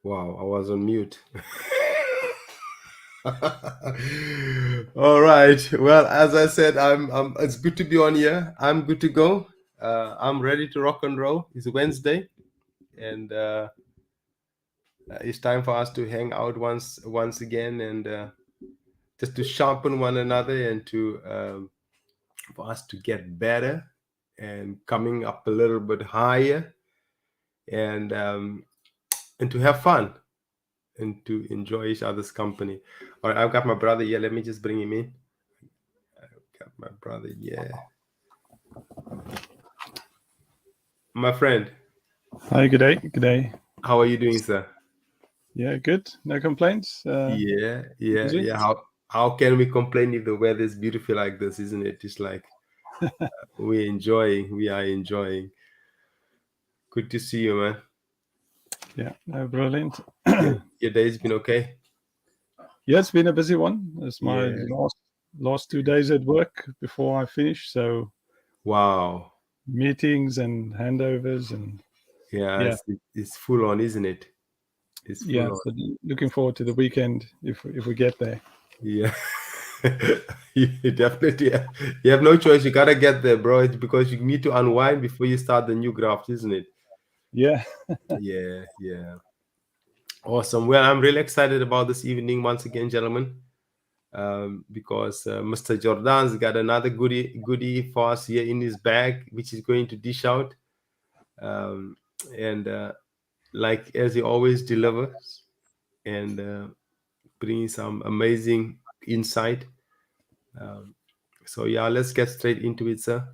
Wow, I was on mute. All right. Well, as I said, it's good to be on here. I'm good to go. I'm ready to rock and roll. It's Wednesday, and it's time for us to hang out once again, and just to sharpen one another, and to for us to get better and coming up a little bit higher, and and to have fun and to enjoy each other's company. All right, I've got my brother here. Let me just bring him in. Got my brother, yeah. My friend, Hi, good day. Good day. how are you doing, sir? Yeah, good. No complaints. Busy. Yeah. How can we complain if the weather is beautiful like this, isn't it? It's like we are enjoying. Good to see you, man. Yeah, no, brilliant. Your day's been okay? Yeah, it's been a busy one. It's my Yeah. last 2 days at work before I finish. So Wow. meetings and handovers and Yeah, yeah, it's full on, isn't it? It's full yeah. on. But looking forward to the weekend if we get there. Yeah. You definitely you have no choice. You gotta get there, bro. It's because you need to unwind before you start the new graft, isn't it? Yeah, Yeah. Awesome. Well, I'm really excited about this evening once again, gentlemen, because Mr. Jordan's got another goodie for us here in his bag, which he's going to dish out. Um, and like as he always delivers and bring some amazing insight. Um, so yeah, let's get straight into it, sir.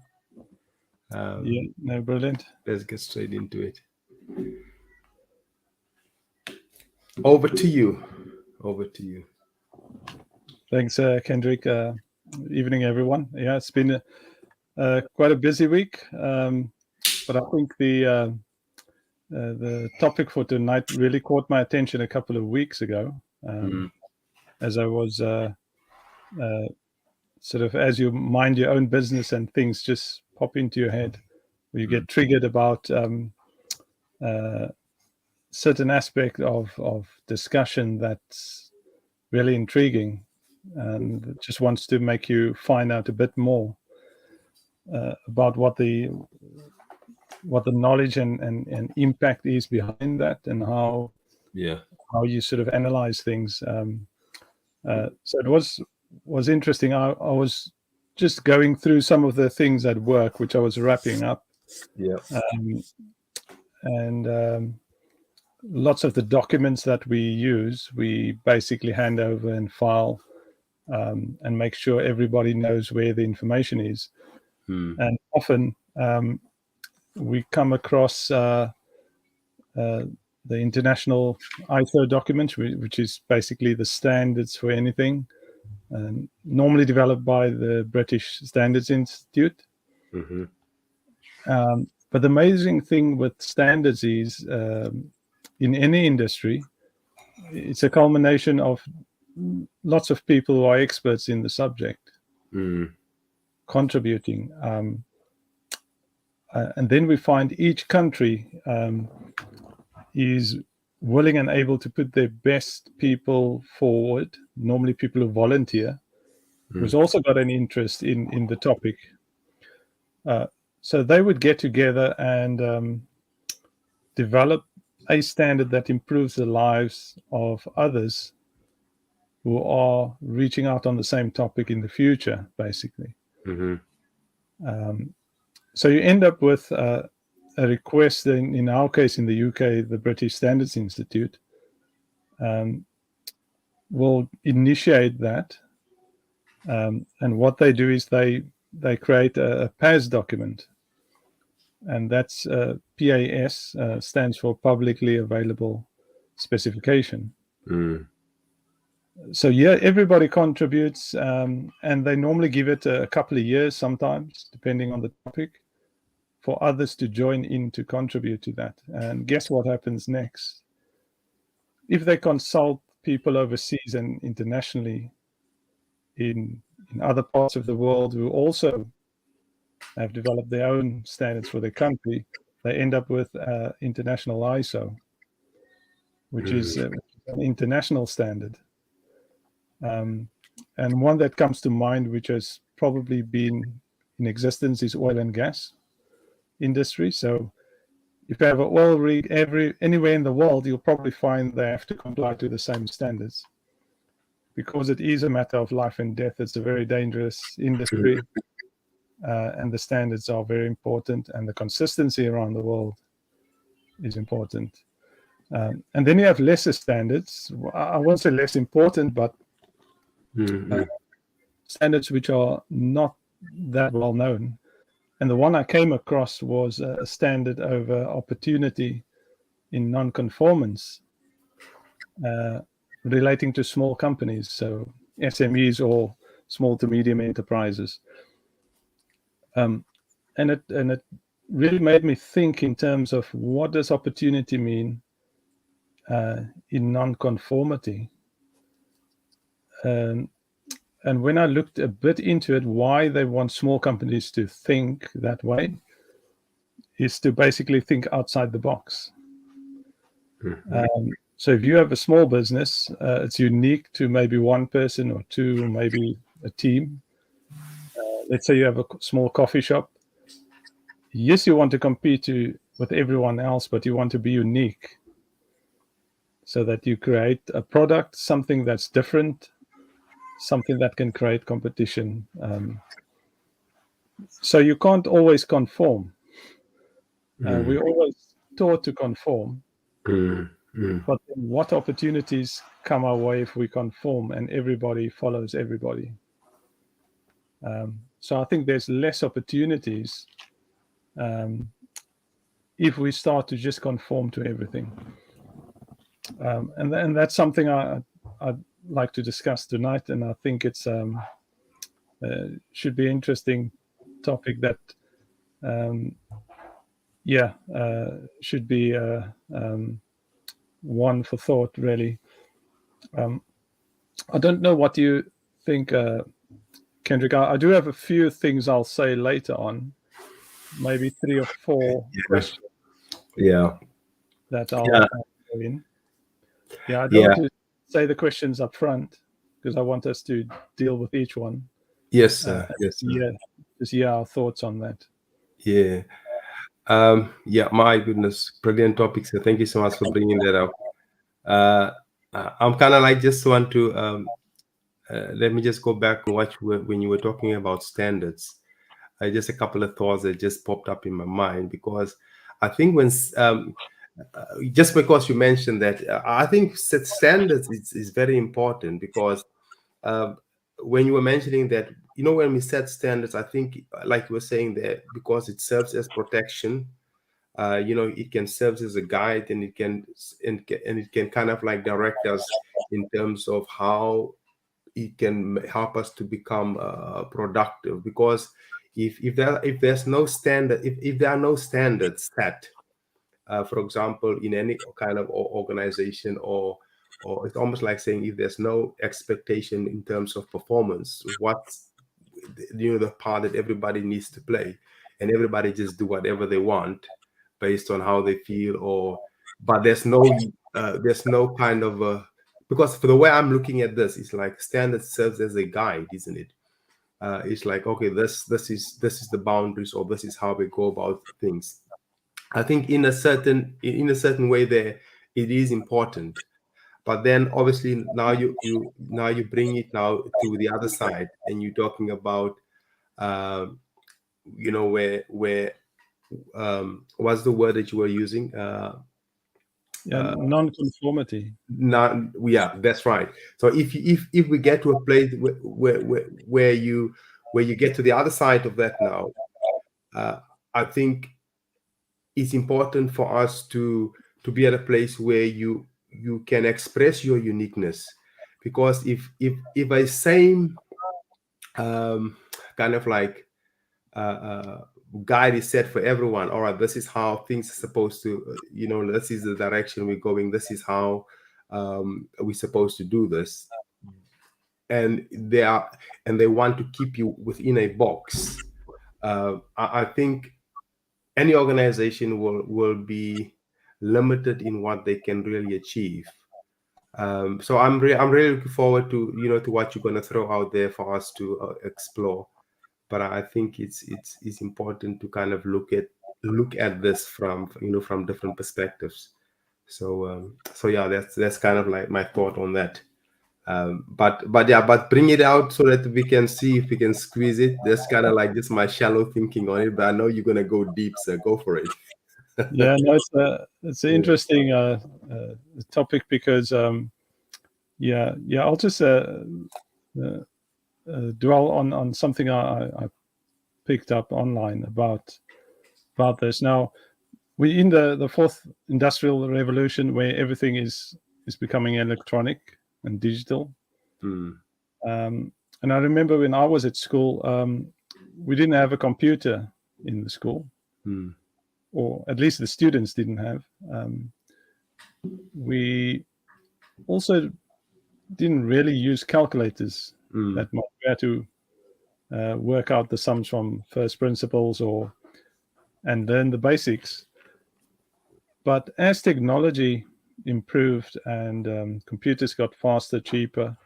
yeah. No, brilliant. Let's get straight into it. Over to you. Over to you. Thanks, Kendrick. Evening, everyone. Yeah, it's been quite a busy week, but I think the topic for tonight really caught my attention a couple of weeks ago, Mm, as I was uh, sort of, as you mind your own business and things just pop into your head, where you mm, get triggered about uh, certain aspect of discussion that's really intriguing and just wants to make you find out a bit more about what the knowledge and impact is behind that, and yeah. how you sort of analyze things. So it was interesting. I was just going through some of the things at work, which I was wrapping up, Yeah. um, and lots of the documents that we use, we basically hand over and file, and make sure everybody knows where the information is. Mm, And often we come across uh, the international ISO documents, which is basically the standards for anything, normally developed by the British Standards Institute. mm-hmm. But the amazing thing with standards is, in any industry, it's a culmination of lots of people who are experts in the subject Mm, contributing. And then we find each country is willing and able to put their best people forward, normally people who volunteer, who's mm, also got an interest in the topic. So they would get together and develop a standard that improves the lives of others who are reaching out on the same topic in the future, basically. mm-hmm. So you end up with a request, in our case in the UK, the British Standards Institute will initiate that. And what they do is they create a PAS document, and that's PAS stands for Publicly Available Specification. Mm, So yeah, everybody contributes, and they normally give it a couple of years, sometimes depending on the topic, for others to join in to contribute to that. And guess what happens next? If they consult people overseas and internationally in other parts of the world who also have developed their own standards for their country, they end up with international ISO. which is an international standard. And one that comes to mind, which has probably been in existence, is oil and gas industry. So if you have an oil rig anywhere in the world, you'll probably find they have to comply to the same standards, because it is a matter of life and death. It's a very dangerous industry, and the standards are very important, and the consistency around the world is important. And then you have lesser standards. I won't say less important, but standards which are not that well known. And the one I came across was a standard over opportunity in non-conformance, relating to small companies, so SMEs or small to medium enterprises. And it really made me think in terms of what does opportunity mean in non-conformity. And when I looked a bit into it, why they want small companies to think that way is to basically think outside the box. So if you have a small business, it's unique to maybe one person or two, or maybe a team. Let's say you have a small coffee shop. Yes, you want to compete with everyone else, but you want to be unique, so that you create a product, something that's different, something that can create competition. So you can't always conform. We're always taught to conform. But what opportunities come our way if we conform and everybody follows everybody? So I think there's less opportunities if we start to just conform to everything. And that's something I'd like to discuss tonight, and I think it's should be an interesting topic that should be one for thought, really. I don't know what you think, Kendrick. I do have a few things I'll say later on, maybe 3 or 4 questions. That I'll go in. I don't want to say the questions up front, because I want us to deal with each one. Yes, sir. Yes, sir. Yeah, just hear our thoughts on that. Yeah. My goodness, brilliant topic, sir. Thank you so much for bringing that up. I'm kind of like just want to let me just go back and watch when you were talking about standards. Just a couple of thoughts that just popped up in my mind, because I think when just because you mentioned that, I think set standards is very important, because when you were mentioning that, when we set standards, I think, like you were saying there, because it serves as protection. It can serve as a guide, and it can kind of like direct us in terms of how it can help us to become productive. Because if there's no standard, if there are no standards set, for example, in any kind of organization, or it's almost like saying, if there's no expectation in terms of performance, what's the part that everybody needs to play, and everybody just do whatever they want based on how they feel, but there's no kind of because for the way I'm looking at this, it's like standard serves as a guide, isn't it? It's like, okay, this is the boundaries, or this is how we go about things. I think in a certain way there, it is important. But then obviously now you bring it now to the other side, and you're talking about where what's the word that you were using? Non-conformity. That's right. So if we get to a place where you get to the other side of that now, I think it's important for us to be at a place where you can express your uniqueness. Because if a same kind of like guide is set for everyone, all right, this is how things are supposed to, this is the direction we're going, this is how we're supposed to do this, and they want to keep you within a box, I think any organization will be limited in what they can really achieve. So I'm really looking forward to to what you're going to throw out there for us to explore. But I think it's important to kind of look at this from from different perspectives. So yeah, that's kind of like my thought on that. But bring it out so that we can see if we can squeeze it. That's kind of like just my shallow thinking on it, but I know you're gonna go deep, so go for it. Yeah, no, it's an Yeah. interesting topic because I'll just dwell on something I picked up online about this. Now, we're in the fourth industrial revolution where everything is becoming electronic and digital. Mm, And I remember when I was at school, we didn't have a computer in the school, mm, or at least the students didn't have. We also didn't really use calculators mm, that much. We had to work out the sums from first principles and learn the basics. But as technology improved and computers got faster, cheaper,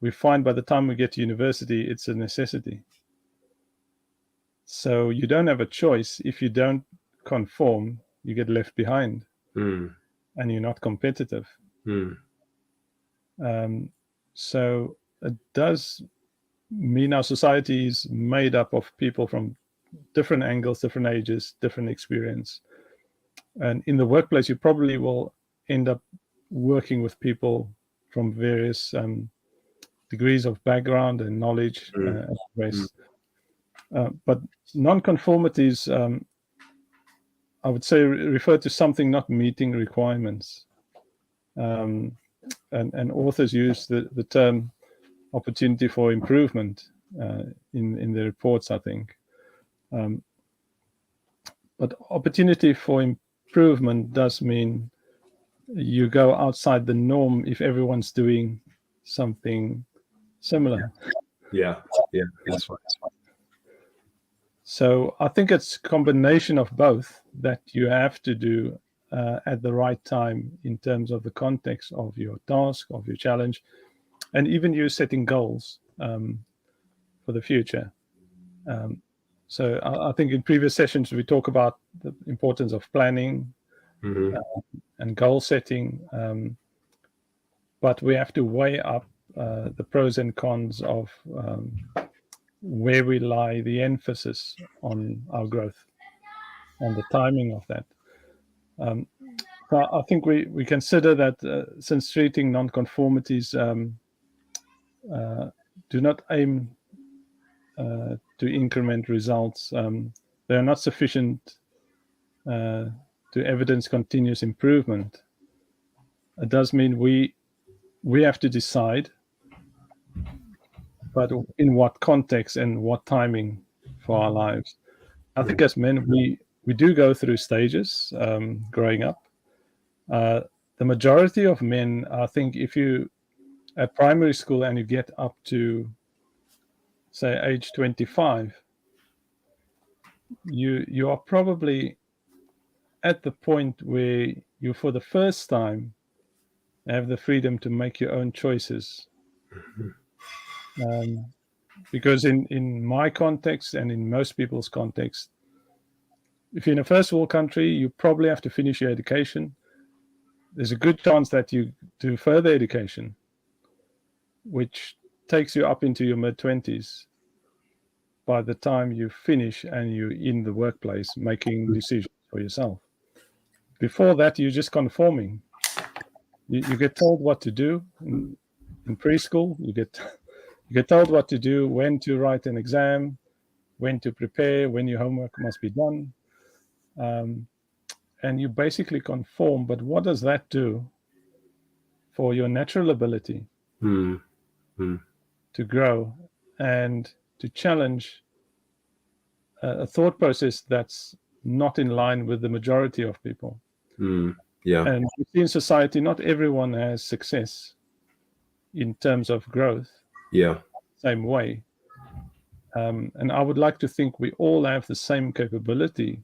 we find by the time we get to university, it's a necessity. So you don't have a choice. If you don't conform, you get left behind mm, and you're not competitive. mm, So it does mean our society is made up of people from different angles, different ages, different experience. And in the workplace, you probably will end up working with people from various degrees of background and knowledge mm, and mm, race. But non-conformities, I would say, refer to something not meeting requirements. And authors use the term opportunity for improvement in the reports, I think. But opportunity for improvement does mean you go outside the norm if everyone's doing something similar. yeah, yeah, that's right. So I think it's a combination of both that you have to do at the right time in terms of the context of your task, of your challenge, and even you setting goals for the future. So I think in previous sessions we talk about the importance of planning Mm-hmm. and goal setting, but we have to weigh up the pros and cons of where we lie the emphasis on our growth and the timing of that. So I think we consider that since treating non-conformities do not aim to increment results, they are not sufficient to evidence continuous improvement. It does mean we have to decide, but in what context and what timing for our lives. I think as men, we do go through stages growing up. The majority of men, I think, if you at primary school and you get up to say age 25, you are probably at the point where you, for the first time, have the freedom to make your own choices. Because in my context and in most people's context, if you're in a first world country, you probably have to finish your education. There's a good chance that you do further education, which takes you up into your mid-20s by the time you finish and you're in the workplace making decisions for yourself. Before that, you're just conforming. You get told what to do in preschool. You get told what to do, when to write an exam, when to prepare, when your homework must be done. And you basically conform. But what does that do for your natural ability Mm, mm, to grow and to challenge a thought process that's not in line with the majority of people? mm, yeah, And in society, not everyone has success in terms of growth yeah. same way. And I would like to think we all have the same capability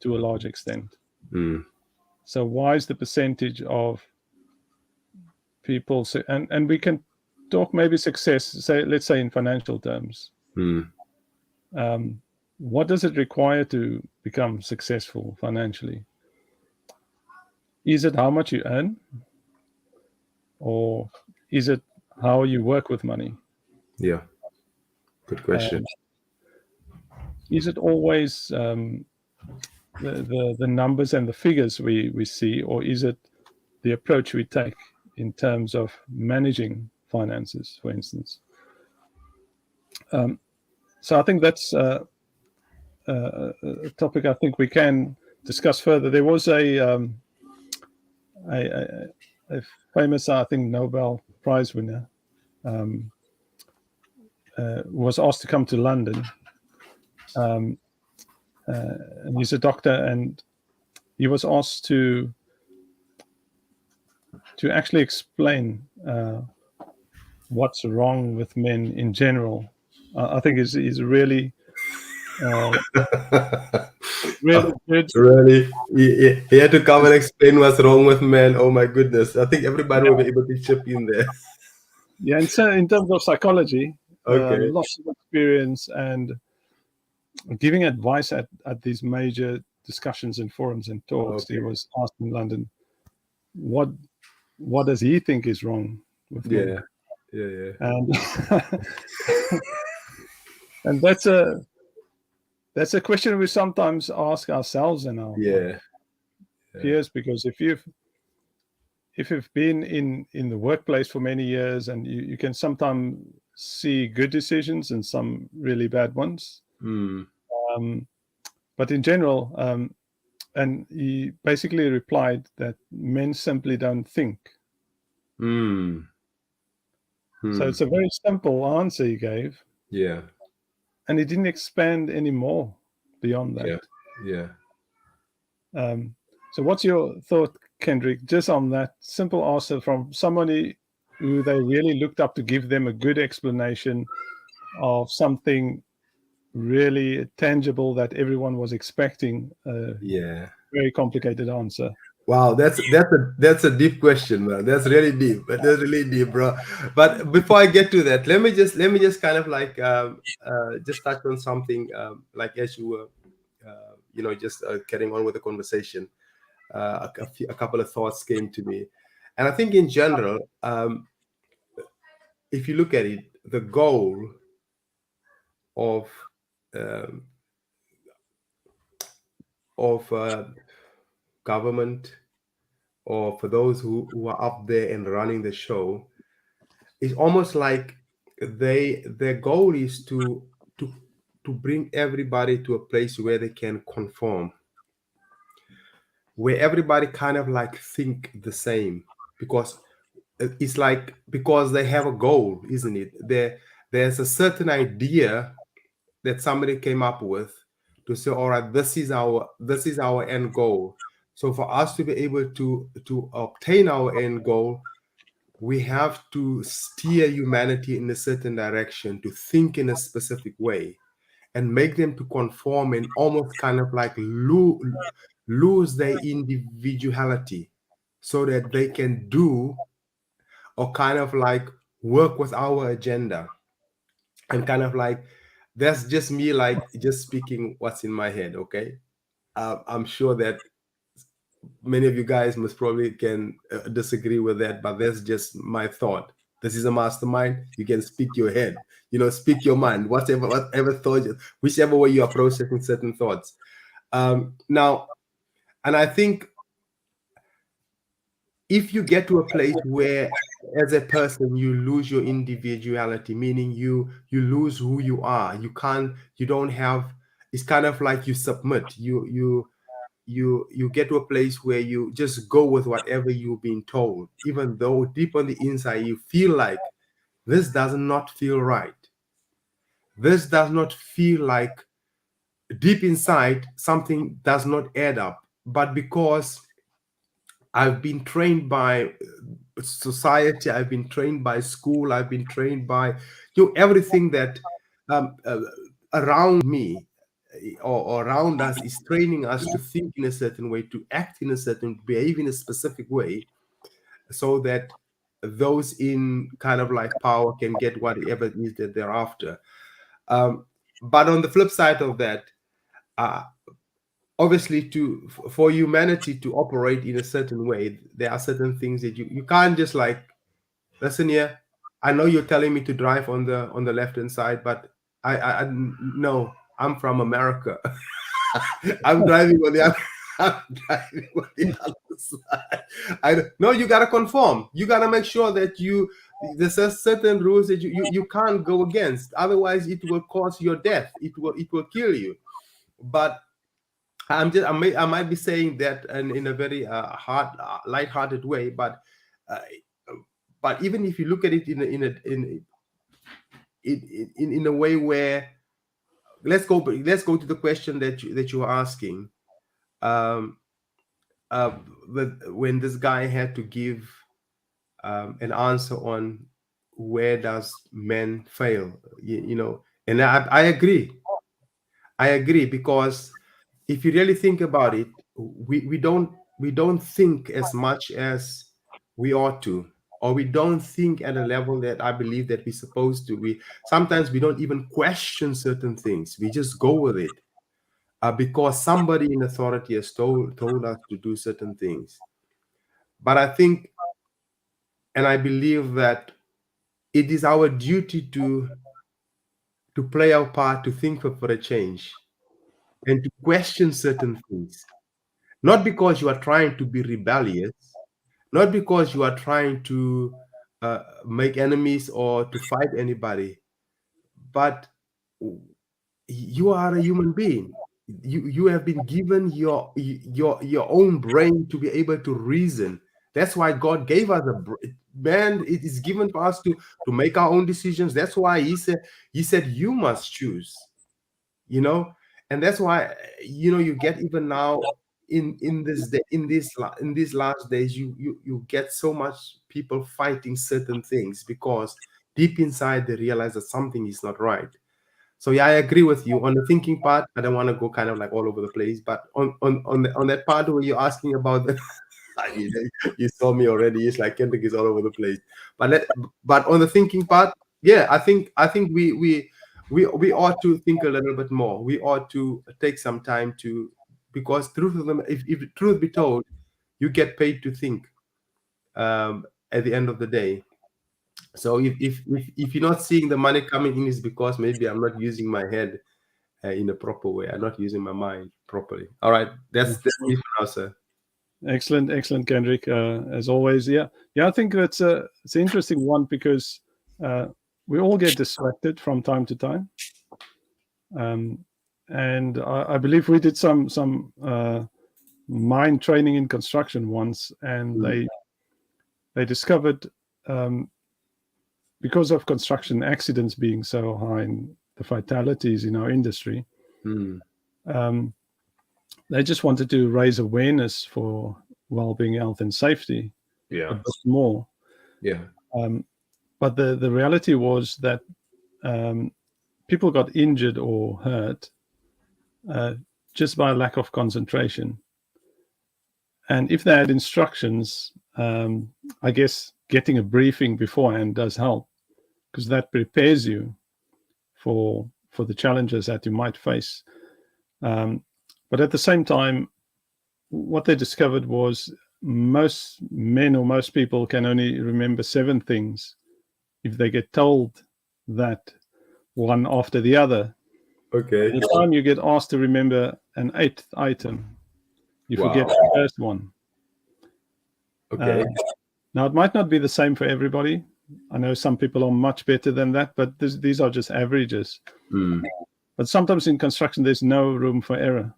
to a large extent. Mm. So why is the percentage of people, and we can talk maybe success, say, let's say in financial terms. Mm. What does it require to become successful financially? Is it how much you earn, or is it how you work with money? Yeah. Good question. Is it always the numbers and the figures we see, or is it the approach we take in terms of managing finances, for instance? So I think that's a topic I think we can discuss further. There was a, a famous, I think, Nobel Prize winner was asked to come to London, and he's a doctor, and he was asked to actually explain what's wrong with men in general. I think is really really good. Really? He had to come and explain what's wrong with men. Oh my goodness. I think everybody will be able to chip in there. Yeah, and so in terms of psychology, Okay. lots of experience and giving advice at these major discussions and forums and talks. He Okay. was asked in London, what does he think is wrong with Yeah. men? Yeah. Yeah. And and that's a question we sometimes ask ourselves and our Yeah. peers, because if you've been in the workplace for many years, and you can sometimes see good decisions and some really bad ones. Mm. But in general, and he basically replied that men simply don't think. Mm. So Mm. it's a very simple answer he gave, Yeah. and he didn't expand any more beyond that. Yeah. Yeah. So what's your thought, Kendrick, just on that simple answer from somebody who they really looked up to give them a good explanation of something really tangible that everyone was expecting? A Yeah. very complicated answer. Wow, that's a deep question, man. That's really deep. That's really deep, bro. But before I get to that, let me just kind of like just touch on something like as you were just carrying on with the conversation. A couple of thoughts came to me, and I think in general, if you look at it, the goal of um, of government, or for those who are up there and running the show, it's almost like their goal is to to bring everybody to a place where they can conform, where everybody kind of like think the same, because it's like, because they have a goal, isn't it? There's a certain idea that somebody came up with to say, all right, this is our end goal. So for us to be able to obtain our end goal, we have to steer humanity in a certain direction, to think in a specific way, and make them to conform and almost kind of like lose their individuality, so that they can do or kind of like work with our agenda. And kind of like, that's just me, like just speaking what's in my head. Okay. I'm sure that many of you guys must probably can disagree with that, but that's just my thought. This is a mastermind. You can speak your head, speak your mind, whatever thought, whichever way you are processing certain thoughts. Now, and I think if you get to a place where, as a person, you lose your individuality, meaning you lose who you are, you don't have, it's kind of like you submit, you get to a place where you just go with whatever you've been told, even though deep on the inside you feel like this does not feel right. This does not feel like, deep inside something does not add up. But because I've been trained by society, I've been trained by school, I've been trained by everything that um, uh, around me, or around us is training us to think in a certain way, to act in a certain, behave in a specific way, so that those in kind of like power can get whatever it is that they're after. But on the flip side of that, uh, obviously, for humanity to operate in a certain way, there are certain things that you can't just like, listen here, I know you're telling me to drive on the left hand side, but I no, I'm from America. I'm driving on the other. I'm driving on the other side. No, you gotta conform. You gotta make sure that there's certain rules that you can't go against. Otherwise, it will cause your death. It will kill you. But I might be saying that in a very light-hearted way. Uh, but even if you look at it in a way where, let's go to the question that you were asking. Um, when this guy had to give an answer on where does men fail, and I agree, because if you really think about it, we don't think as much as we ought to, or we don't think at a level that I believe that we're supposed to. Sometimes we don't even question certain things. We just go with it, because somebody in authority has told us to do certain things. But I think, and I believe that it is our duty to play our part, to think for a change, and to question certain things. Not because you are trying to be rebellious, not because you are trying to make enemies or to fight anybody, but you are a human being. You have been given your own brain to be able to reason. That's why God gave us man. It is given for us to make our own decisions. That's why he said you must choose, and that's why you get, even now, in this day, in these last days, you get so much people fighting certain things because deep inside they realize that something is not right. So yeah, I agree with you on the thinking part. I don't want to go kind of like all over the place, but on that part where you're asking about the you saw me already. It's like Kendrick is all over the place. But on the thinking part, yeah, I think we ought to think a little bit more. We ought to take some time to, because if truth be told, you get paid to think, at the end of the day. So if you're not seeing the money coming in, is because maybe I'm not using my head in a proper way. I'm not using my mind properly. All right, that's me for now, sir. Excellent, Kendrick. As always, yeah. I think it's an interesting one because we all get distracted from time to time, and I believe we did some mind training in construction once, and they discovered, because of construction accidents being so high and the fatalities in our industry, they just wanted to raise awareness for well-being, health, and safety a bit more. Yeah. But the reality was that people got injured or hurt just by lack of concentration. And if they had instructions, I guess getting a briefing beforehand does help, because that prepares you for the challenges that you might face. But at the same time, what they discovered was most men or most people can only remember 7 things if they get told that one after the other. Okay. By the time you get asked to remember an 8th item, you forget the first one. Okay. Now, it might not be the same for everybody. I know some people are much better than that, but these are just averages. But sometimes in construction, there's no room for error.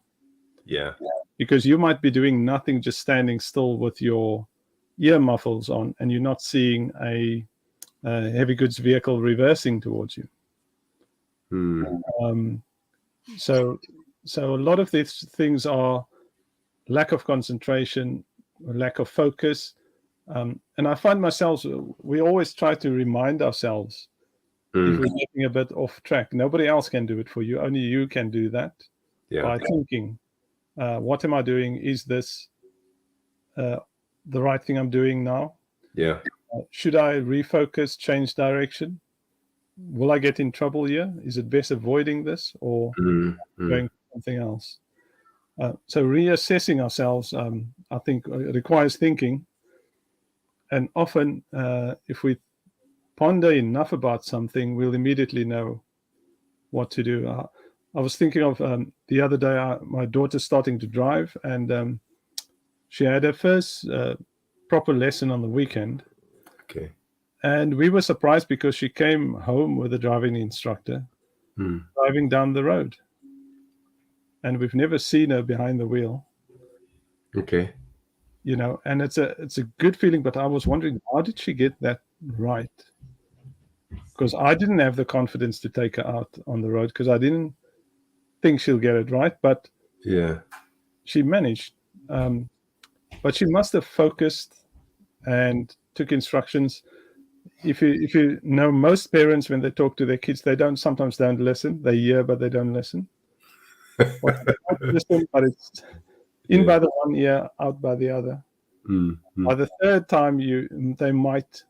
Yeah. Because you might be doing nothing, just standing still with your ear muffles on, and you're not seeing a heavy goods vehicle reversing towards you. So a lot of these things are lack of concentration, lack of focus. And I find myself, we always try to remind ourselves if we're getting a bit off track. Nobody else can do it for you. Only you can do that. by thinking, what am I doing? Is this the right thing I'm doing now? Yeah. Should I refocus, change direction? Will I get in trouble here? Is it best avoiding this or going something else? So reassessing ourselves, I think, requires thinking. And often, if we ponder enough about something, we'll immediately know what to do. I was thinking of the other day, my daughter's starting to drive, and she had her first proper lesson on the weekend. Okay. And we were surprised because she came home with a driving instructor driving down the road. And we've never seen her behind the wheel. Okay. You know, and it's a good feeling, but I was wondering, how did she get that right? Because I didn't have the confidence to take her out on the road because I didn't think she'll get it right, but Yeah. she managed. But she must have focused and took instructions. If you know, most parents, when they talk to their kids, they sometimes don't listen. They hear, but they don't listen. Or they don't listen, but it's in by the one ear, out by the other. By the third time, they might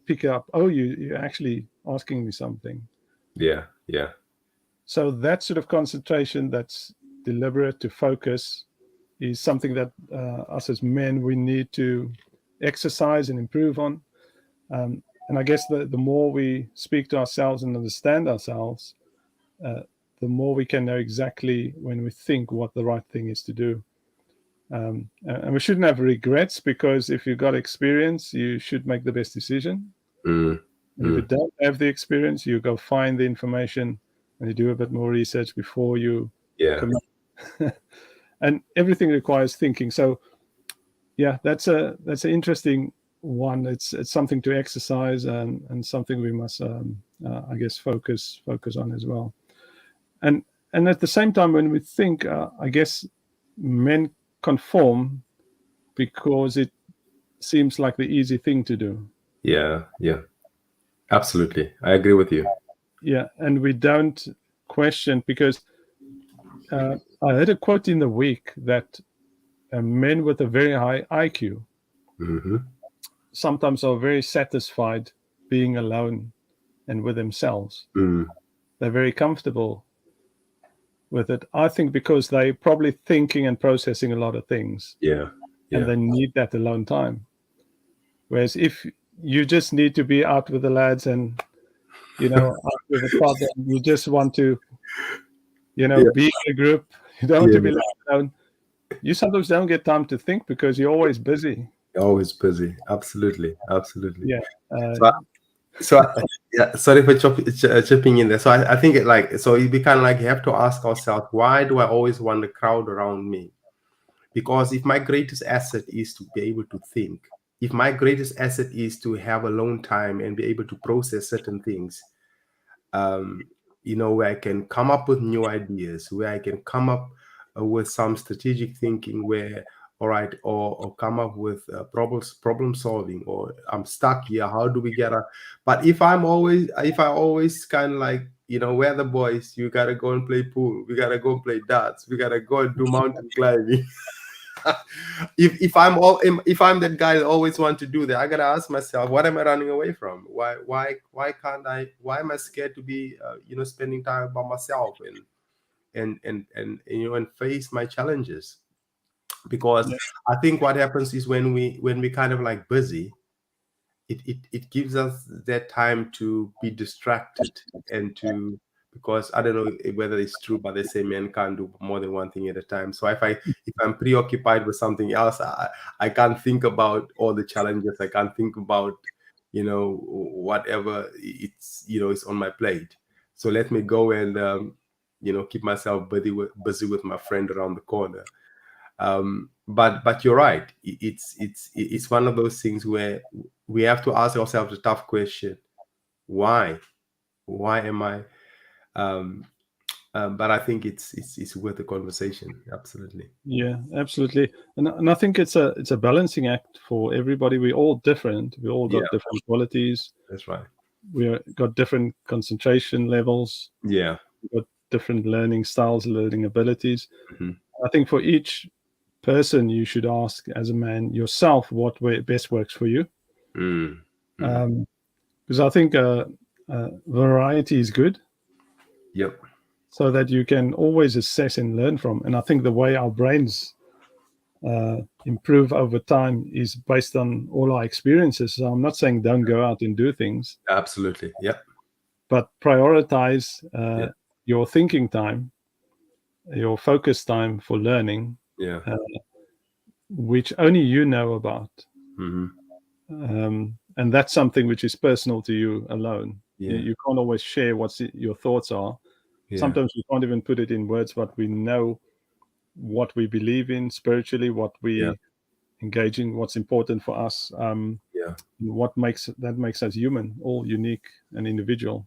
pick up. Oh, you're actually asking me something. Yeah. Yeah. So that sort of concentration, that's deliberate, to focus, is something that us as men, we need to exercise and improve on. And I guess the more we speak to ourselves and understand ourselves, the more we can know exactly, when we think, what the right thing is to do. And we shouldn't have regrets, because if you've got experience, you should make the best decision. And if you don't have the experience, you go find the information and you do a bit more research before you commit. And everything requires thinking. So yeah, that's an interesting one. It's something to exercise, and something we must I guess focus on as well. And at the same time, when we think, I guess men conform because it seems like the easy thing to do. Yeah. Yeah. Absolutely. I agree with you. Yeah, and we don't question, because I heard a quote in the week that men with a very high IQ sometimes are very satisfied being alone and with themselves. They're very comfortable with it. I think because they're probably thinking and processing a lot of things. Yeah. And they need that alone time. Whereas if you just need to be out with the lads and, out with the father, you just want to, be in a group, you don't want to be left alone. You sometimes don't get time to think because you're always busy. You're always busy. Absolutely. Absolutely. Yeah. Yeah, sorry for chipping in there. So I think we kind of like have to ask ourselves, why do I always want the crowd around me? Because if my greatest asset is to be able to think, if my greatest asset is to have alone time and be able to process certain things, where I can come up with new ideas, where I can come up with some strategic thinking, where, all right, or come up with problem solving, or I'm stuck here, how do we get a? But if I always kind of like, we're the boys, you gotta go and play pool, we gotta go and play darts, we gotta go and do mountain climbing. if I'm that guy that always want to do that, I gotta ask myself, what am I running away from? Why can't I? Why am I scared to be spending time by myself and face my challenges? Because I think what happens is when we kind of like busy, it gives us that time to be distracted and to, because I don't know whether it's true, but they say men can't do more than one thing at a time. So if I'm preoccupied with something else, I can't think about all the challenges. I can't think about whatever it's on my plate. So let me go and keep myself busy with my friend around the corner. But you're right. It's one of those things where we have to ask ourselves a tough question: why am I? But I think it's worth the conversation. Absolutely. Yeah, absolutely. And I think it's a balancing act for everybody. We're all different. We all got different qualities. That's right. We got different concentration levels. Yeah. We've got different learning styles, learning abilities. Mhm. I think for each person, you should ask as a man yourself what best works for you. Mm. Mm. Because I think variety is good, Yep. so that you can always assess and learn from. And I think the way our brains improve over time is based on all our experiences. So I'm not saying don't go out and do things, Absolutely. Yep. but prioritize Yeah. your thinking time, your focus time for learning, Yeah. which only you know about. Hmm. And that's something which is personal to you alone. Yeah. You can't always share what your thoughts are. Yeah. Sometimes we can't even put it in words, but we know what we believe in spiritually, what Yeah. we engage in, what's important for us, Yeah. what makes us human, all unique and individual.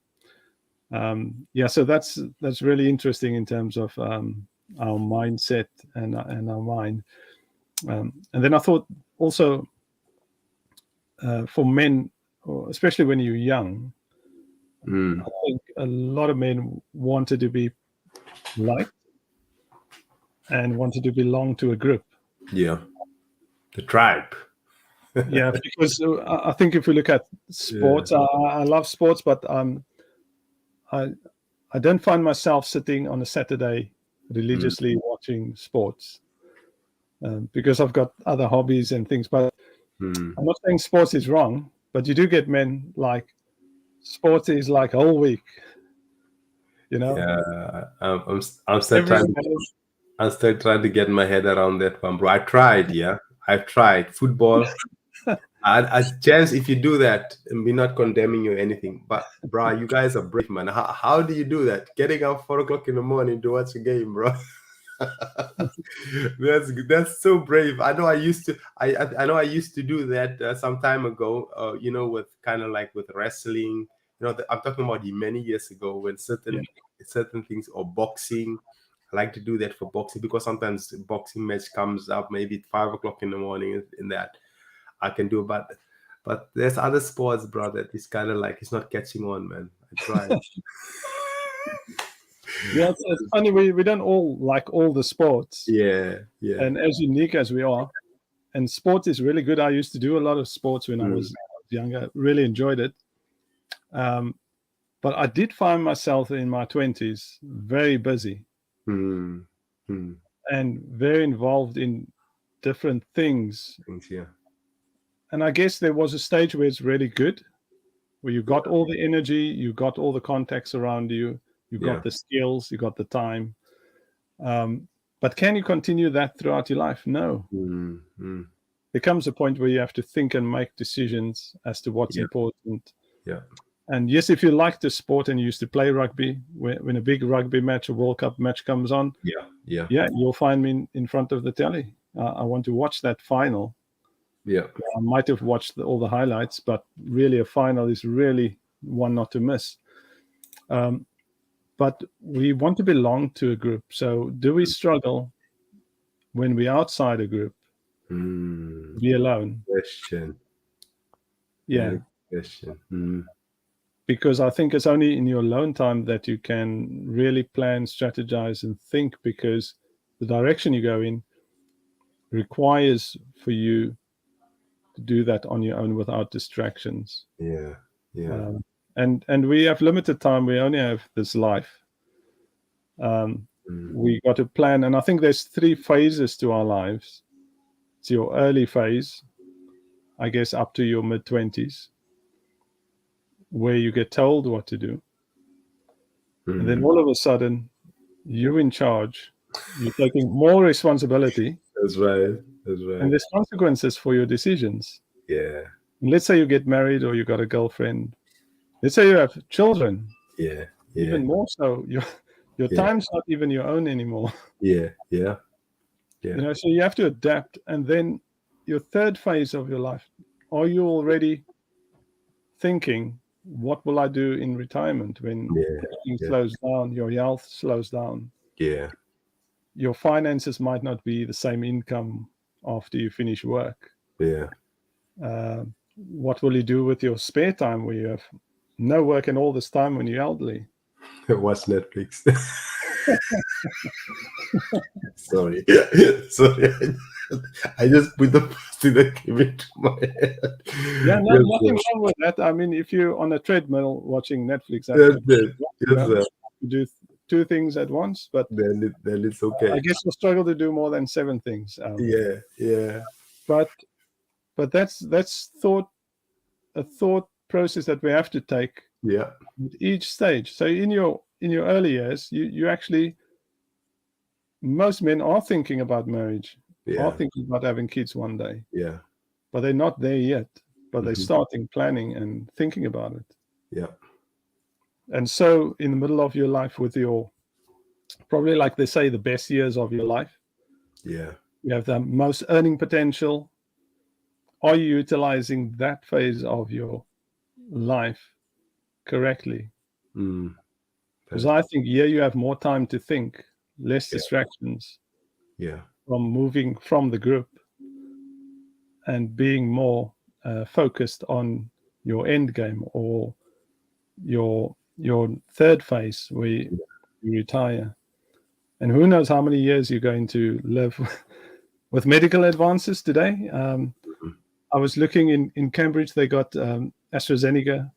So that's really interesting in terms of our mindset and our mind. And then I thought also for men, especially when you're young, Mm. I think a lot of men wanted to be liked and wanted to belong to a group. Yeah. The tribe. Yeah, because I think if we look at Yeah. sports, I love sports, but I I don't find myself sitting on a Saturday Mm. religiously watching sports because I've got other hobbies and things. But Mm. I'm not saying sports is wrong, but you do get men like sports is like a whole week, you know. Yeah. I'm still Every trying to day. I'm still trying to get my head around that one, bro. I tried, yeah. I've tried football. I chance if you do that, and we're not condemning you or anything, but bro, you guys are brave, man. How do you do that? Getting up 4 o'clock in the morning to watch a game, bro. That's so brave. I know I used to. I know I used to do that some time ago. With kind of like with wrestling. I'm talking about the many years ago when Yeah. certain things or boxing. I like to do that for boxing because sometimes boxing match comes up maybe at 5 o'clock in the morning. In that I can do, but there's other sports, bro, that is kind of like it's not catching on, man. I tried. Yeah, it's funny. We don't all like all the sports, Yeah, yeah. and as unique as we are, and sport is really good. I used to do a lot of sports when I Mm. was younger. Really enjoyed it. Um, but I did find myself in my 20s very busy Mm. Mm. and very involved in different things. Things, yeah. And I guess there was a stage where it's really good, where you got all the energy, you got all the contacts around you, you Yeah. got the skills, you got the time. But can you continue that throughout your life? No. Mm. Mm. There comes a point where you have to think and make decisions as to what's Yeah. important. Yeah. And yes, if you like the sport and you used to play rugby, when a big rugby match, a World Cup match comes on, Yeah. Yeah. yeah, you'll find me in front of the telly. I want to watch that final. Yeah. I might have watched all the highlights, but really a final is really one not to miss. But we want to belong to a group. So do we struggle when we're outside a group, Mm. be alone? Question. Yeah, Very good question. Mm. because I think it's only in your alone time that you can really plan, strategize, and think, because the direction you go in requires for you to do that on your own without distractions. Yeah. Yeah. And we have limited time. We only have this life. Mm. We got to plan, and I think there's 3 phases to our lives. It's your early phase, I guess, up to your mid-20s, where you get told what to do, and then Mm. all of a sudden you're in charge. You're taking more responsibility, That's right. That's and right. there's consequences for your decisions. Yeah. And let's say you get married or you got a girlfriend. Let's say you have children. Yeah. Yeah. Even more so, your Yeah. time's not even your own anymore. Yeah. Yeah. Yeah. So you have to adapt. And then your third phase of your life, are you already thinking, what will I do in retirement when Yeah. everything Yeah. slows down, your health slows down, Yeah. your finances might not be the same income after you finish work. Yeah. What will you do with your spare time where you have no work and all this time when you're elderly? Watch Netflix. Sorry, sorry. I just put the first thing that came into my head. Yeah, no, Yes, nothing sir. wrong with that. I mean, if you're on a treadmill watching Netflix, That's it. you Yes, know, sir. you do two things at once. But Then it's I okay. guess you'll struggle to do more than seven things. Yeah, yeah, But that's a thought process that we have to take yeah, at each stage. So in your early years, you actually, most men are thinking about marriage, are yeah, thinking about having kids one day, yeah, but they're not there yet. But they're hmm, starting planning and thinking about it. yeah, And so, in the middle of your life, with your, probably like they say, the best years of your life, yeah, you have the most earning potential. Are you utilizing that phase of your life correctly? mm, Because that- I think here you have more time to think, less yeah, distractions yeah, from moving from the group, and being more focused on your end game, or your third phase where you retire. And who knows how many years you're going to live with medical advances today. mhm, I was looking in Cambridge, they got AstraZeneca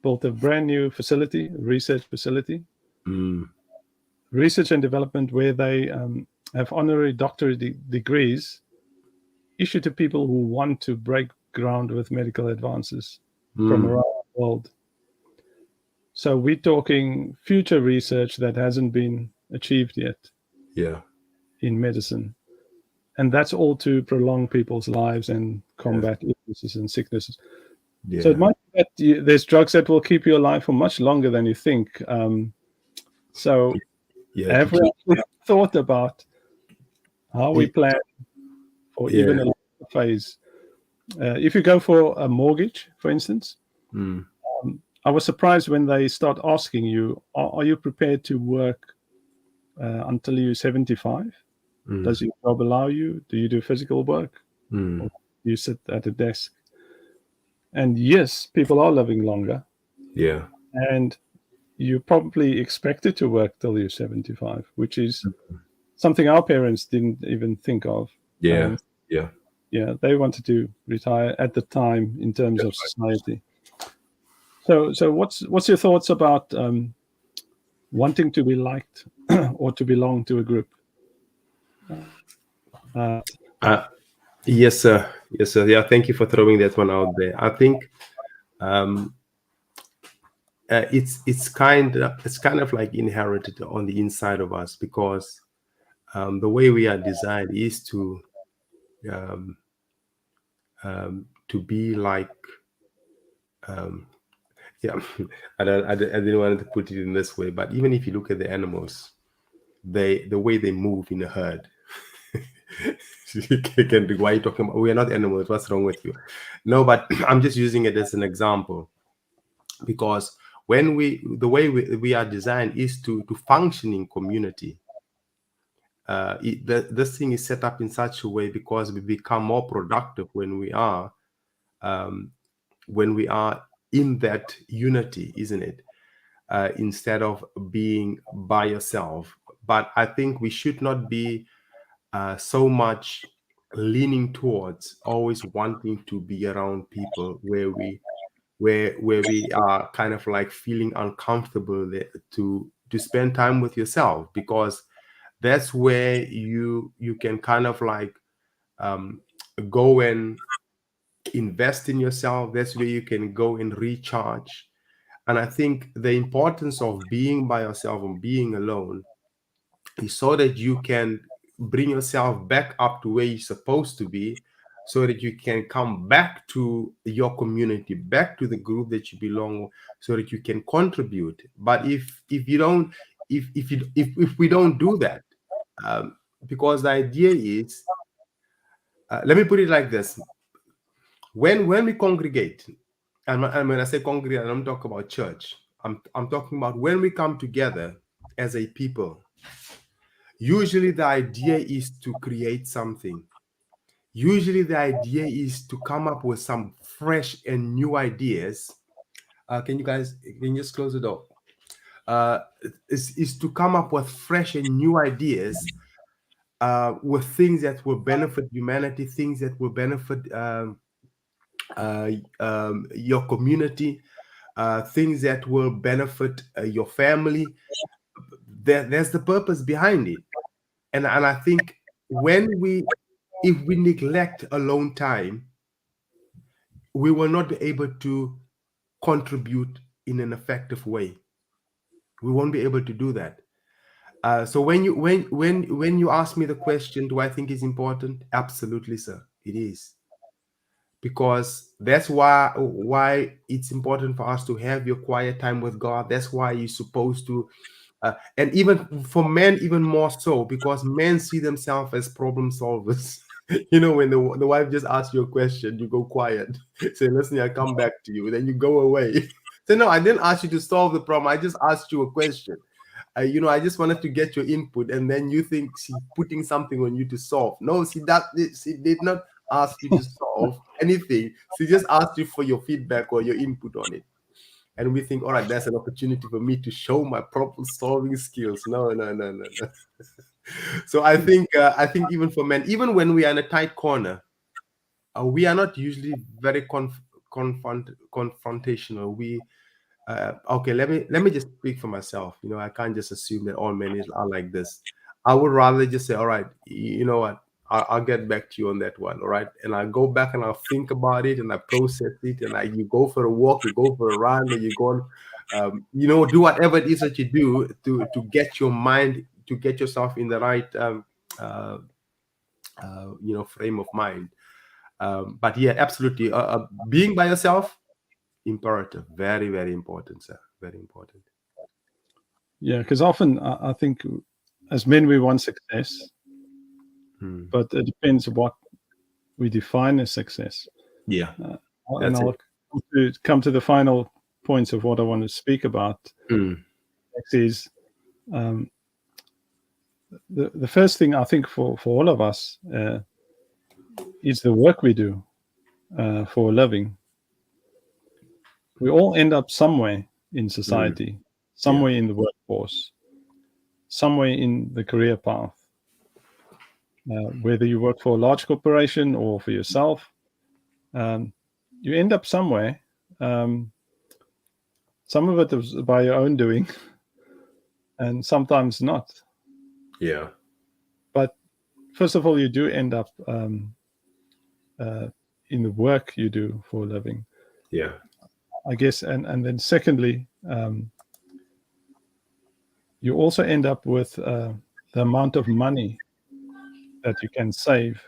built a brand new facility, research facility, mm, research and development, where they have honorary doctorate degrees issued to people who want to break ground with medical advances from mm, around the world. So we're talking future research that hasn't been achieved yet yeah, in medicine. And that's all to prolong people's lives and yes, combat illnesses and sicknesses. So it yeah, might be that there's drugs that will keep you alive for much longer than you think. So yeah, to have we keep, actually thought about how we y- plan for yeah, even a longer phase? If you go for a mortgage, for instance, mm, I was surprised when they start asking you, are you prepared to work until you're 75? mm, Does your job allow you? Do you do physical work? mm, Or do you sit at a desk? And yes, people are living longer, yeah, and you're probably expected to work till you're 75, which is something our parents didn't even think of. yeah, Um, yeah. yeah, they wanted to retire at the time in terms of society. So what's your thoughts about wanting to be liked or to belong to a group? Uh, Uh, yes, sir. Yes, sir. Yeah, thank you for throwing that one out there. I think um, it's kind of like inherited on the inside of us because the way we are designed is um, to be like yeah. I didn't want to put it in this way, but even if you look at the animals, the way they move in a herd. You can be, why are you talking about? We are not animals. What's wrong with you? No, but I'm just using it as an example because when the way we are designed is to function in community. This thing is set up in such a way because we become more productive um, when we are in that unity, isn't it? Instead of being by yourself. But I think we should not be so much leaning towards always wanting to be around people where we are kind of like feeling uncomfortable there to spend time with yourself because that's where you can kind of like um, go and invest in yourself. That's where you can go and recharge. And I think the importance of being by yourself and being alone is so that you can bring yourself back up to where you're supposed to be so that you can come back to your community, back to the group that you belong, so that you can contribute. But if you don't, if we don't do that, um, because the idea is, let me put it like this: when we congregate, and when I say congregate, I don't talk about church. I'm talking about when we come together as a people. Usually, the idea is to create something. Usually, the idea is to come up with some fresh and new ideas. Can you just close the door? uh, is to come up with fresh and new ideas, with things that will benefit humanity, things that will benefit your community, things that will benefit your family. There's the purpose behind it. And I think when if we neglect alone time, we will not be able to contribute in an effective way. We won't be able to do that. So when you ask me the question, do I think it's important? Absolutely, sir. It is, because that's why it's important for us to have your quiet time with God. That's why you're supposed to, and even for men, even more so, because men see themselves as problem solvers. When the wife just asks you a question, you go quiet, say, "Listen, I'll come back to you." Then you go away. Say, "No, I didn't ask you to solve the problem. I just asked you a question. I just wanted to get your input," and then you think she's putting something on you to solve. No, she did not ask you to solve anything. She just asked you for your feedback or your input on it. And we think, all right, that's an opportunity for me to show my problem solving skills. No, no, no, no, no. So I think even for men, even when we are in a tight corner, we are not usually very confrontational. Okay, let me just speak for myself. I can't just assume that all men are like this. I would rather just say, all right, you know what, I'll get back to you on that one. All right, and I go back and I'll think about it and I process it, and you go for a walk, you go for a run, or you go on, do whatever it is that you do to get your mind, to get yourself in the right uh, frame of mind. But yeah, absolutely, being by yourself, imperative, very, very important, sir, very important. Yeah, because often I think as men we want success, but it depends what we define as success. Yeah, And that's I'll come to the final points of what I want to speak about. Next is the first thing I think for all of us is the work we do for a living. We all end up somewhere in society, somewhere in the workforce, somewhere in the career path. Whether you work for a large corporation or for yourself, you end up somewhere. Some of it is by your own doing, and sometimes not. Yeah. But first of all, you do end up in the work you do for a living. Yeah. I guess, and then secondly, you also end up with the amount of money that you can save,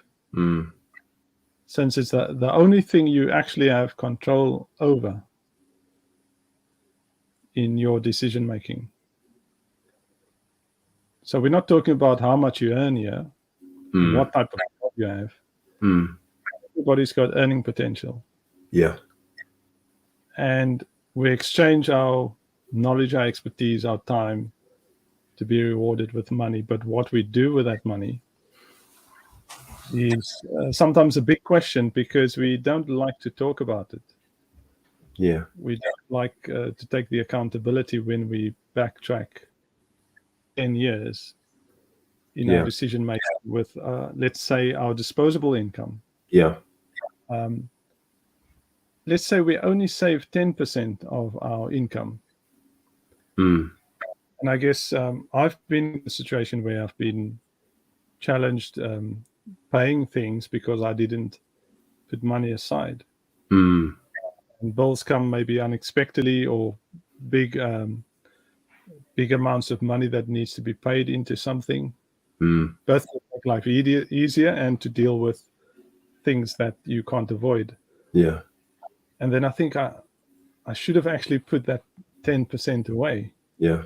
since it's the only thing you actually have control over in your decision making. So we're not talking about how much you earn here, what type of job you have. Everybody's got earning potential. Yeah. And we exchange our knowledge, our expertise, our time to be rewarded with money. But what we do with that money is sometimes a big question, because we don't like to talk about it. Yeah. We don't like to take the accountability when we backtrack 10 years in our decision making with, let's say, our disposable income. Yeah. Let's say we only save 10% of our income. And I guess I've been in a situation where I've been challenged paying things because I didn't put money aside. And bills come maybe unexpectedly, or big amounts of money that needs to be paid into something, both to make life easier and to deal with things that you can't avoid. Yeah. And then I think I should have actually put that 10% away. Yeah.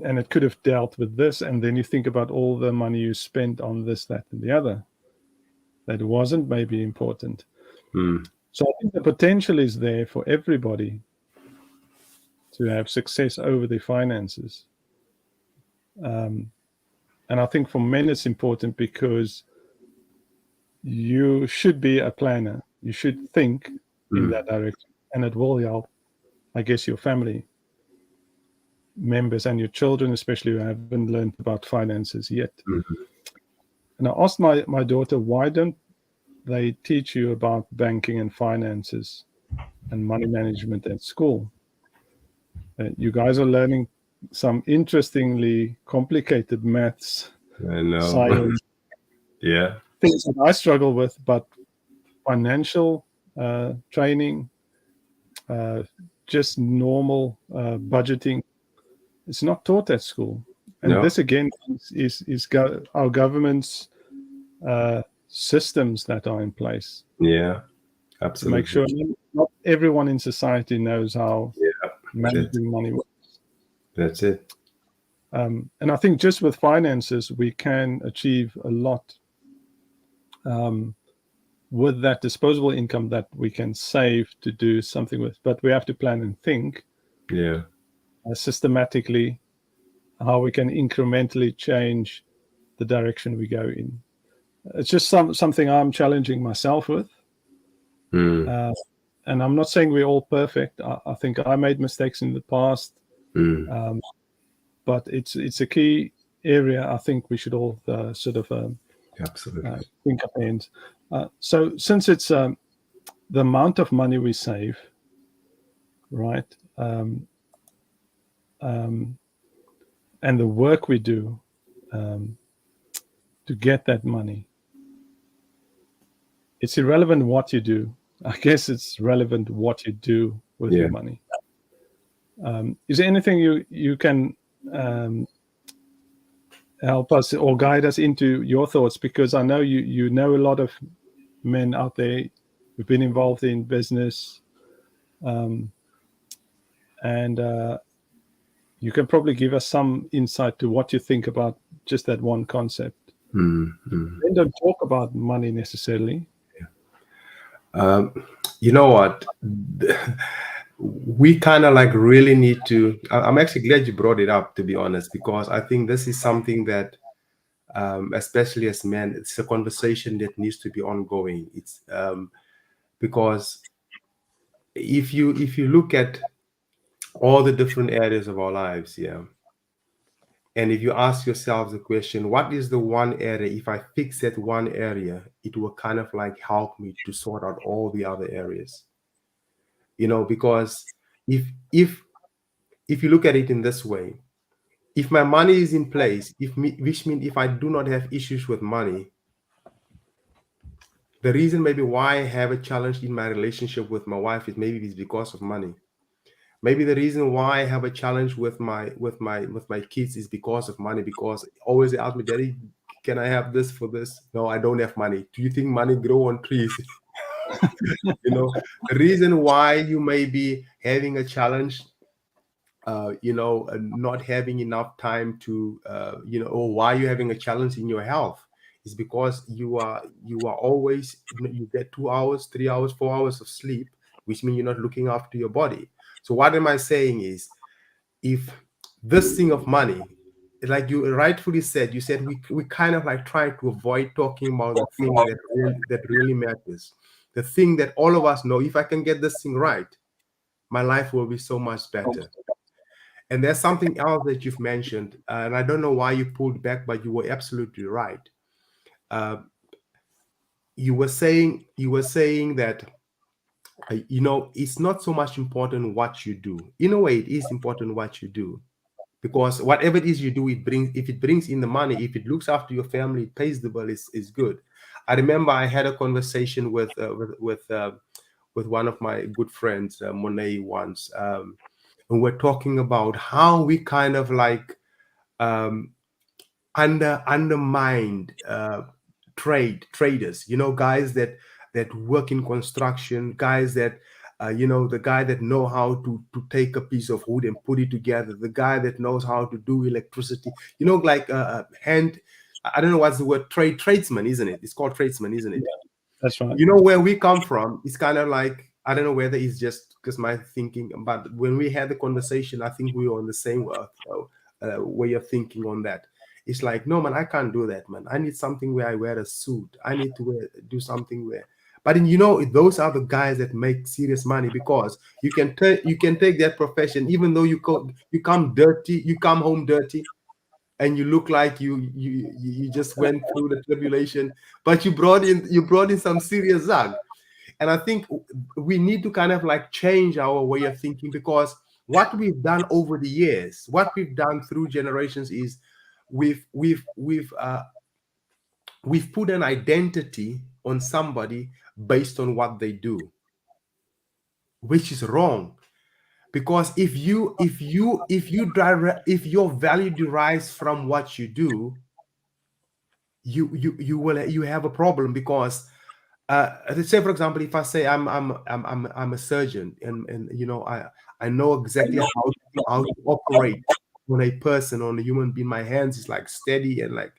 And it could have dealt with this. And then you think about all the money you spent on this, that, and the other that wasn't maybe important. So I think the potential is there for everybody to have success over their finances. And I think for men it's important because you should be a planner. You should think in that direction, and it will help, I guess, your family. members and your children, especially who haven't learned about finances yet. Mm-hmm. And I asked my daughter, why don't they teach you about banking and finances and money management at school? You guys are learning some interestingly complicated maths, I know. science, Yeah. things that I struggle with, but financial training, uh, just normal budgeting, it's not taught at school. And No. this again is our government's systems that are in place Yeah. to make Absolutely. sure not everyone in society knows how Yeah. managing money works. That's it. And I think just with finances, we can achieve a lot with that disposable income that we can save to do something with. But we have to plan and think Yeah. systematically how we can incrementally change the direction we go in. It's just something I'm challenging myself with. Mm. And I'm not saying we're all perfect. I think I made mistakes in the past, Mm. but it's a key area I think we should all sort of Absolutely. think ahead. So since it's the amount of money we save, right, and the work we do to get that money, it's irrelevant what you do. I guess it's relevant what you do with Yeah. your money. Is there anything you can help us or guide us into your thoughts? Because I know you know a lot of men out there who've been involved in business, and you can probably give us some insight to what you think about just that one concept. Mm. They don't talk about money necessarily. You know what? We kind of like really need to. I'm actually glad you brought it up, to be honest, because I think this is something that, especially as men, it's a conversation that needs to be ongoing. It's because if you look at all the different areas of our lives, yeah, and if you ask yourself the question, what is the one area? If I fix that one area, it will kind of like help me to sort out all the other areas. Because if if if you look at it in this way, if my money is in place, which means if I do not have issues with money, the reason maybe why I have a challenge in my relationship with my wife is maybe it's because of money. Maybe the reason why I have a challenge with my kids is because of money, because always they ask me, Daddy, can I have this for this? No, I don't have money. Do you think money grow on trees? The reason why you may be having a challenge, not having enough time to, or why you're having a challenge in your health is because you are always, you get 2 hours, 3 hours, 4 hours of sleep, which means you're not looking after your body. So what am I saying is, if this thing of money, like you rightfully said, you said we kind of like try to avoid talking about the thing that really matters, the thing that all of us know. If I can get this thing right, my life will be so much better. And there's something else that you've mentioned, and I don't know why you pulled back, but you were absolutely right. Uh, you were saying that it's not so much important what you do. In a way, it is important what you do, because whatever it is you do, if it brings in the money, if it looks after your family, it pays the bill, is good. I remember I had a conversation with one of my good friends, Monet, once, and we're talking about how we kind of like um, undermined traders, guys that work in construction, guys that the guy that know how to take a piece of wood and put it together, the guy that knows how to do electricity, like hand, I don't know what's the word, tradesman, isn't it? It's called tradesman, isn't it? That's right. Where we come from, it's kind of like, I don't know whether it's just because my thinking, but when we had the conversation, I think we were on the same way of thinking on that. It's like, no, man, I can't do that, man. I need something where I wear a suit. I need to do something where. But you know, those are the guys that make serious money, because you can take that profession, even though you come dirty, you come home dirty, and you look like you just went through the tribulation, but you brought in some serious zag. And I think we need to kind of like change our way of thinking, because what we've done over the years, what we've done through generations, is we've we've we've uh, we've put an identity on somebody based on what they do, which is wrong. Because if your value derives from what you do, you have a problem. Because let's say, for example, if I say I'm a surgeon, and I know exactly how to operate on a person, on a human being. My hands is like steady, and like,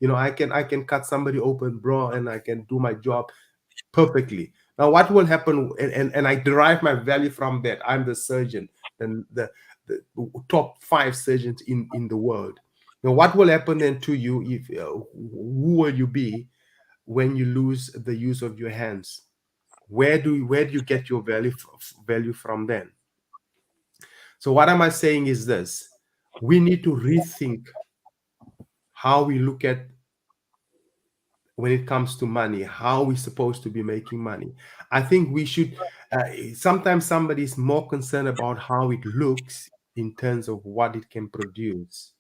I can cut somebody open, bro, and I can do my job perfectly. Now, what will happen? And I derive my value from that. I'm the surgeon, and the top 5 surgeons in the world. Now, what will happen then to you? If Who will you be when you lose the use of your hands? Where do you get your value from then? So what am I saying is this: we need to rethink how we look at, when it comes to money, how we're supposed to be making money. I think we should. Sometimes somebody is more concerned about how it looks in terms of what it can produce,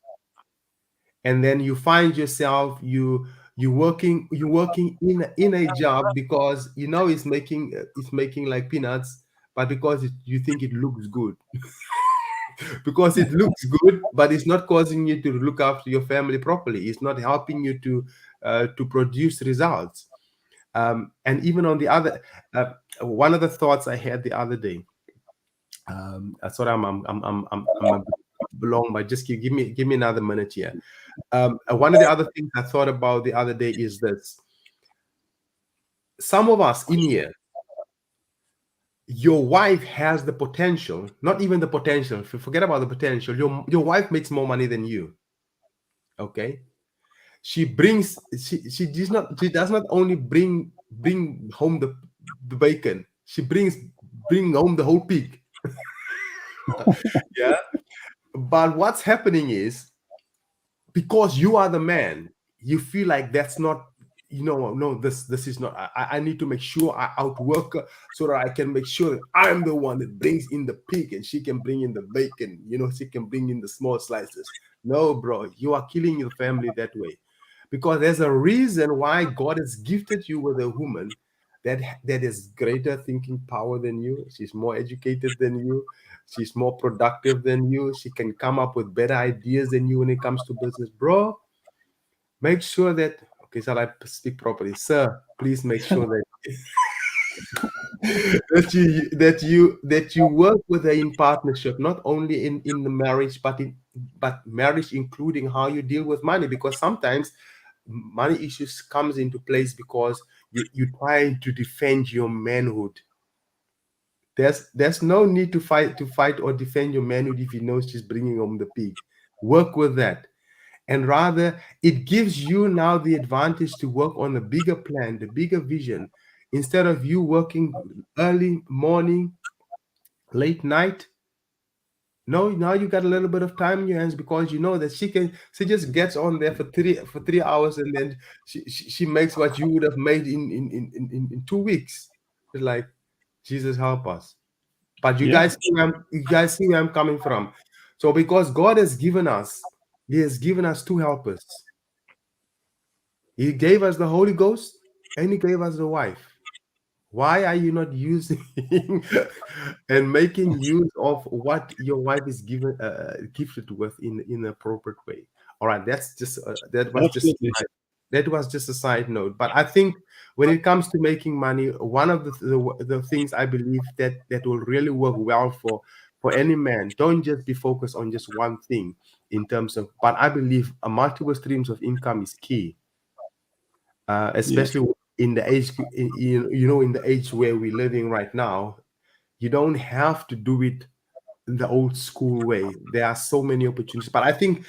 and then you find yourself you working in a job, because it's making like peanuts, but because you think it looks good, because it looks good, but it's not causing you to look after your family properly. It's not helping you to produce results. And even on the other, one of the thoughts I had the other day. Sorry, I'm a bit long, but just give me another minute here. One of the other things I thought about the other day is this: some of us in here, your wife has the potential, not even the potential. Forget about the potential. Your wife makes more money than you. Okay, she does not only bring home the bacon. She bring home the whole pig. Yeah. But what's happening is, because you are the man, you feel like that's not, no, this is not. I need to make sure I outwork her, so that I can make sure that I'm the one that brings in the pig, and she can bring in the bacon. She can bring in the small slices. No, bro, you are killing your family that way, because there's a reason why God has gifted you with a woman that is greater thinking power than you. She's more educated than you. She's more productive than you. She can come up with better ideas than you when it comes to business, bro. Make sure that, okay, shall I speak properly, sir? Please make sure that that you work with her in partnership, not only in the marriage, but marriage including how you deal with money, because sometimes money issues comes into place because you trying to defend your manhood. There's no need to fight or defend your manhood if you know she's bringing home the pig. Work with that, and rather it gives you now the advantage to work on the bigger plan, the bigger vision, instead of you working early morning, late night. No, now you got a little bit of time in your hands, because you know that she just gets on there for 3 hours, and then she makes what you would have made in 2 weeks. It's like, Jesus help us. But you Yeah, guys see where I'm coming from. So because God has given us, He has given us two helpers. He gave us the Holy Ghost, and He gave us the wife. Why are you not using and making use of what your wife is gifted with in an appropriate way? All right, absolutely. that was just a side note. But I think when it comes to making money, one of the things I believe that will really work well for any man, don't just be focused on just one thing in terms of. But I believe a multiple streams of income is key, Yeah, especially in the age, in the age where we're living right now. You don't have to do it the old school way. There are so many opportunities, but I think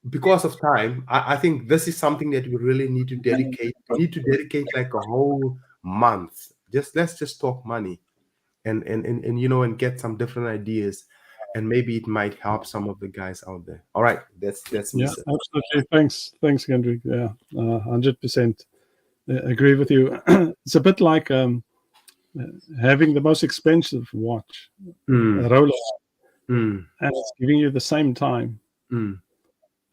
because of time, I think this is something that we really need to dedicate. We need to dedicate like a whole month. Let's just talk money, and you know, and get some different ideas, and maybe it might help some of the guys out there. All right, that's me, Yeah, sir. absolutely. Thanks, Kendrick. Yeah, 100% agree with you. It's a bit like having the most expensive watch, a Mm, Rolex, mm, and it's giving you the same time. mm,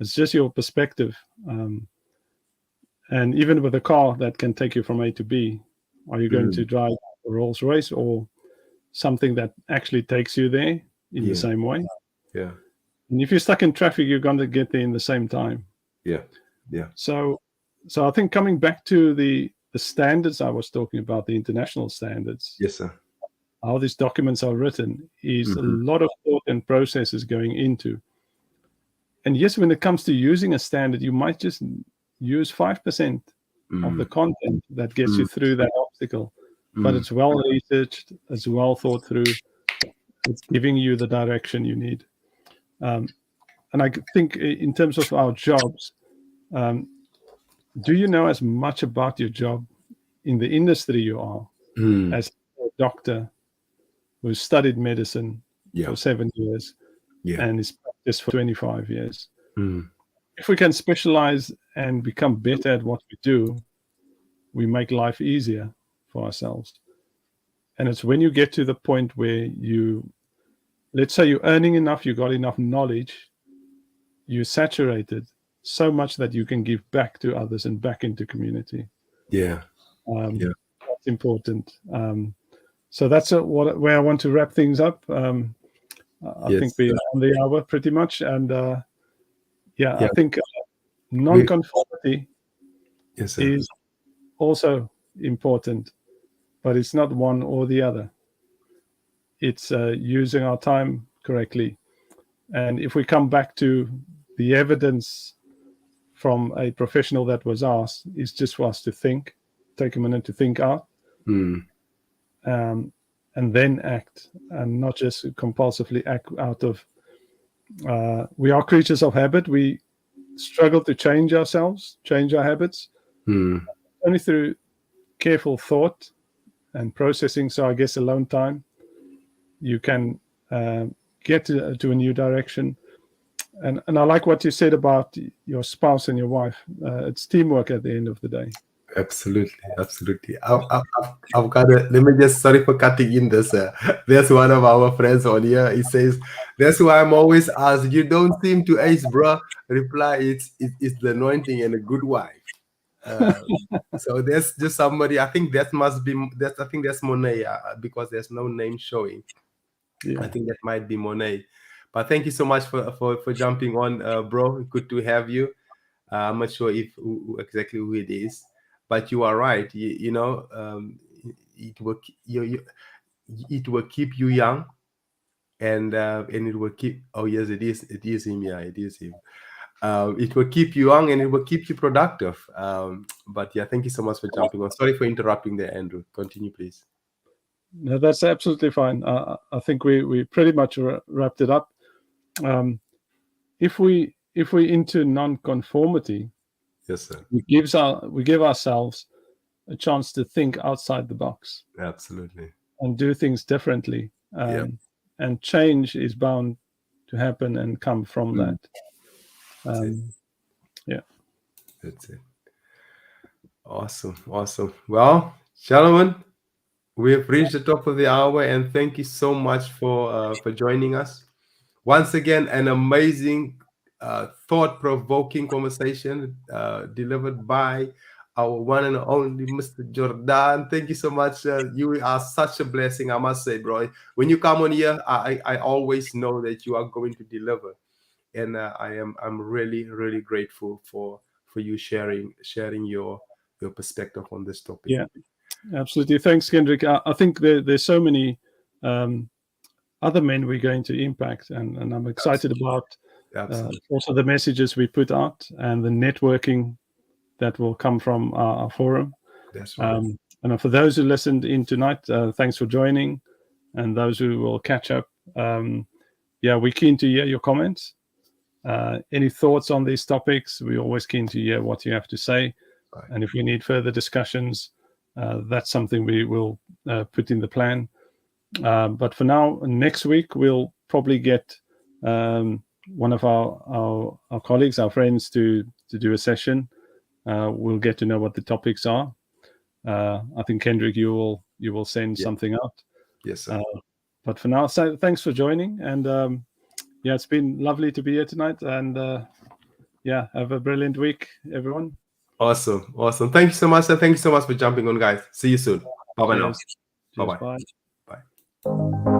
It's just your perspective. And even with a car that can take you from A to B, are you going to mm. drive a Rolls Royce or something that actually takes you there in the Yeah, same way? yeah, And if you're stuck in traffic, you're going to get there in the same time. yeah, yeah. So, I think coming back to the standards I was talking about, the international standards, Yes, sir. how these documents are written is a Mm-hmm. lot of thought and processes going into. And yes, when it comes to using a standard, you might just use 5% of the Mm, content that gets you mm, through that obstacle. But mm. it's well researched, it's well thought through, it's giving you the direction you need. Um, and I think in terms of our jobs, um, do you know as much about your job in the industry you are Mm. as a doctor who studied medicine Yeah, for 7 years yeah. and is practiced for 25 years? Mm, If we can specialize and become better at what we do, we make life easier for ourselves. And it's when you get to the point where you, let's say you're earning enough, you got enough knowledge, you're saturated so much that you can give back to others and back into community. yeah, yeah. That's important. So that's where I want to wrap things up. I think Yes, we're on the hour pretty much. And yeah, I yeah. think We, non-conformity yes, sir. is also important, but it's not one or the other. It's using our time correctly. And if we come back to the evidence from a professional that was asked, is just for us to think, take a minute to think out, Mm, um, and then act, and not just compulsively act out of. We are creatures of habit. We struggle to change ourselves, change our habits, mm. only through careful thought and processing. So I guess alone time, you can get to a new direction. And I like what you said about your spouse and your wife. It's teamwork at the end of the day. Absolutely, absolutely. I've got to, let me just, sorry for cutting in this. There's one of our friends on here. He says, that's why I'm always asked, you don't seem to ace, bro. Reply, it's the anointing and a good wife. Uh, so there's just somebody, I think that must be, I think that's Monet, because there's no name showing. I Yeah, think that might be Monet. But thank you so much for jumping on, bro. Good to have you. I'm not sure if exactly who it is, but you are right. You know, it will it will keep you young, and it will keep. Oh yes, it is him. Yeah, it is him. It will keep you young and it will keep you productive. But yeah, thank you so much for jumping on. Sorry for interrupting there, Andrew. Continue, please. no, that's absolutely fine. I think we pretty much wrapped it up. Um, if we into non-conformity, Yes, sir. we give ourselves a chance to think outside the box Absolutely. and do things differently. Yeah. And change is bound to happen and come from Mm, that. that's it. Yeah. That's it. Awesome. Awesome. Well, gentlemen, we have reached the top of the hour, and thank you so much for joining us. Once again, an amazing, thought-provoking conversation delivered by our one and only Mr. Jordan. Thank you so much. You are such a blessing, I must say, bro. When you come on here, I always know that you are going to deliver, and I'm really really grateful for you sharing your perspective on this topic. Yeah. Absolutely. Thanks, Kendrick. I think there's so many other men we're going to impact, and I'm excited about Absolutely. also the messages we put out and the networking that will come from our forum. That's right. And for those who listened in tonight, thanks for joining. And those who will catch up, yeah, we're keen to hear your comments. Any thoughts on these topics? We're always keen to hear what you have to say. Right. And if we need further discussions, that's something we will put in the plan. But for now, next week we'll probably get one of our colleagues, our friends, to do a session. We'll get to know what the topics are. I think Kendrick, you will send something out. Yes, sir. But for now, so thanks for joining, and yeah, it's been lovely to be here tonight. And yeah, have a brilliant week, everyone. Awesome. Thank you so much, sir. Thank you so much for jumping on, guys. See you soon. Bye bye now. Cheers. Bye bye. Bye. Bye.